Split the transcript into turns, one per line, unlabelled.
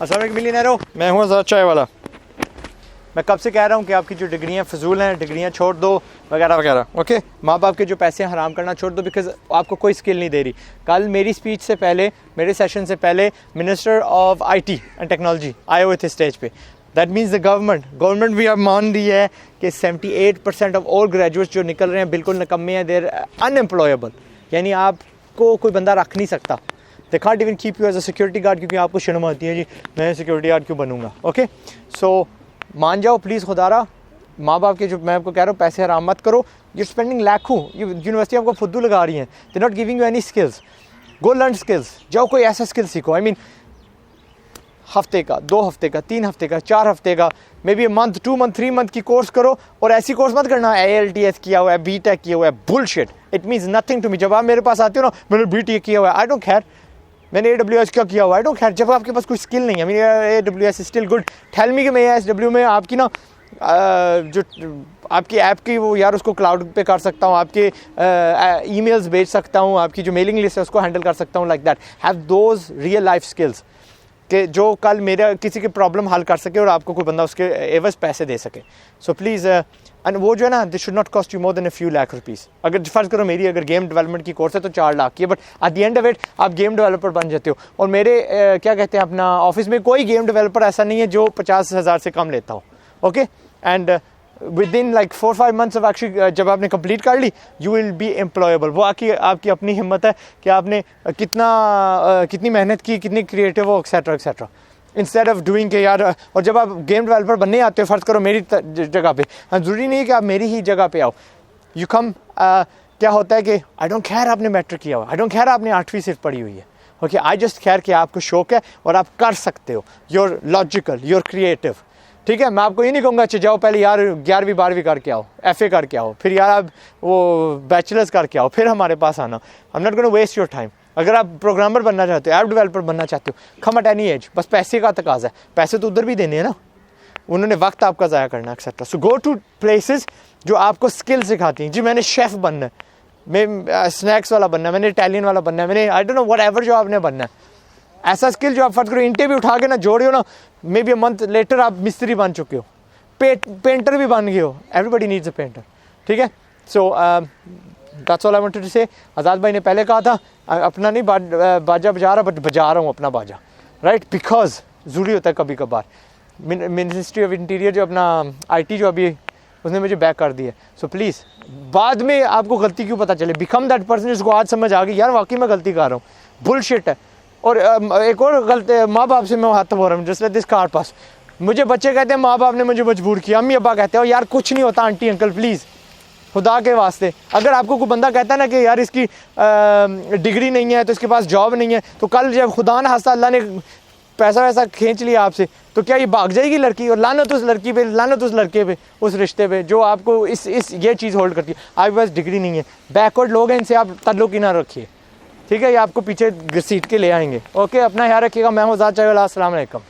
अस्सलाम वालेकुम मिलियनेरो, मैं हूँ अज़ाद चायवाला। मैं कब से कह रहा हूँ कि आपकी जो डिग्रियाँ फजूल हैं, डिग्रियाँ छोड़ दो वगैरह वगैरह। ओके, माँ बाप के जो पैसे हराम करना छोड़ दो, बिकॉज आपको कोई स्किल नहीं दे रही। कल मेरी स्पीच से पहले, मेरे सेशन से पहले minister of IT and technology आए हुए थे स्टेज पे। दैट मीन्स द गवर्नमेंट भी अब मान रही है कि 78% ऑफ ऑल ग्रेजुएट्स जो निकल रहे हैं बिल्कुल निकम्मे हैं, देर अनएम्प्लॉयबल, यानी आपको कोई बंदा रख नहीं सकता। They can't even keep you as a security guard, क्योंकि आपको शर्म आती है जी मैं सिक्योरिटी गार्ड क्यों बनूंगा। ओके, सो मान जाओ प्लीज़ खुदारा, माँ बाप के जो मैं आपको कह रहा हूँ पैसे हराम मत करो। यू स्पेंडिंग लाखों, यूनिवर्सिटी आपको फुद्दू लगा रही हैं, they not giving you any skills. Go learn skills, जाओ कोई ऐसा स्किल सीखो। आई मीन हफ्ते का, 2 हफ्ते का, 3 हफ्ते का, 4 हफ्ते का, may be month, 2 month, 3 month की कोर्स करो। और ऐसी कोर्स मत करना IELTS किया हुआ है, BTech किया हुआ है, bullshit, it means nothing to me. जब आप मेरे पास आते हो ना, मैंने BTech किया हुआ है, आई डोंट केयर। मैंने AWS क्या किया हुआ है, आई डोंट केयर। जब आपके पास कोई स्किल नहीं है, मेरी AWS is still good, tell me कि मैं AWS में आपकी ना जो आपकी ऐप की वो यार उसको क्लाउड पे कर सकता हूँ, आपके ईमेल्स भेज सकता हूँ, आपकी जो मेलिंग लिस्ट है उसको हैंडल कर सकता हूँ। Like that, have those real life skills कि जो कल मेरा किसी की प्रॉब्लम हल कर सके और आपको कोई बंदा उसके एवज पैसे दे सके। सो प्लीज़, एंड वो जो है ना, this should not cost you more than a few lakh rupees. अगर फ़र्ज़ करो मेरी अगर गेम डेवलपमेंट की कोर्स है तो 4 लाख की है, but at the end of it आप गेम डेवलपर बन जाते हो। और मेरे क्या कहते हैं, अपना ऑफिस में कोई गेम डेवलपर ऐसा नहीं है जो 50,000 से कम लेता हो। Okay, and with in like 4-5 months of actually जब आपने कंप्लीट कर ली, यू विल बी एम्प्लॉयबल। वो आपकी अपनी हिम्मत है कि आपने कितनी मेहनत की, कितनी क्रिएटिव हो, etcetera etcetera, instead of doing के यार। और जब आप गेम डेवलपर बनने आते हो, फ़र्ज़ करो मेरी जगह पे, ज़रूरी नहीं है कि आप मेरी ही जगह पे आओ। यू कम, क्या होता है कि आई डोंट केयर आपने मैट्रिक किया हुआ, आई डोंट केयर आपने 8वीं सिर्फ पढ़ी हुई है। ओके, आई जस्ट केयर कि आपको शौक है और आप कर सकते हो, यूर लॉजिकल, यूर क्रिएटिव। ठीक है, मैं आपको ये नहीं कहूँगा अच्छा जाओ पहले यार 11वीं 12वीं करके आओ, FA करके आओ, फिर यार आप वो बैचलर्स करके आओ, फिर हमारे पास आना। I am not gonna waste your time. अगर आप प्रोग्रामर बनना चाहते हो, ऐप डेवलपर बनना चाहते हो, कम एट एनी एज, बस पैसे का तकाजा है। पैसे तो उधर भी देने हैं ना, उन्होंने वक्त आपका ज़ाया करना है etcetera. So go to places जो आपको स्किल सिखाती हैं। जी मैंने शेफ़ बनना है, मैं स्नैक्स वाला बनना है, मैंने इटालियन वाला बनना है, मैंने I don't know what ever जो आपने बनना है, ऐसा स्किल जो आप फर्स्ट करो, ईंटें भी उठा के ना जोड़े हो ना, may be a month later आप मिस्त्री बन चुके हो, पेंटर भी बन गए हो। Everybody needs a painter. ठीक है, so that's all I wanted to say. Azad भाई ने पहले कहा था अपना नहीं बाजा बजा रहा, बट बजा रहा हूँ अपना बाजा, राइट, बिकॉज ज़रूरी होता है कभी कभार। मिनिस्ट्री ऑफ इंटीरियर जो अपना IT जो अभी उसने मुझे बैक कर दिया। सो प्लीज़, बाद में आपको गलती क्यों पता चले, बिकम दैट पर्सन जिसको आज समझ आ गई यार वाकई मैं गलती कर रहा हूँ, बुलशिट है। और एक और गलती, माँ बाप से मैं हाथ हो रहा हूँ, जस्ट लाइक दिस कार पास। मुझे बच्चे कहते हैं माँ बाप ने मुझे मजबूर किया, अम्मी अब्बा कहते हो यार कुछ नहीं होता, आंटी अंकल प्लीज़ खुदा के वास्ते। अगर आपको कोई बंदा कहता है ना कि यार इसकी डिग्री नहीं है तो इसके पास जॉब नहीं है, तो कल जब खुदा न खास्ता अल्लाह ने पैसा वैसा खींच लिया आपसे, तो क्या ये भाग जाएगी लड़की? और लानत उस लड़की पे, लानत उस लड़के पे, उस रिश्ते पे जो आपको इस ये चीज़ होल्ड करती है। आपके पास डिग्री नहीं है, बैकवर्ड लोग हैं, इनसे आप ताल्लुक़ ही ना रखिए। ठीक है, ये आपको पीछे घसीट के ले आएंगे। ओके, अपना ख्याल रखिएगा। मैं हूँ अज़ाद चाइवाला, अस्सलाम वालेकुम।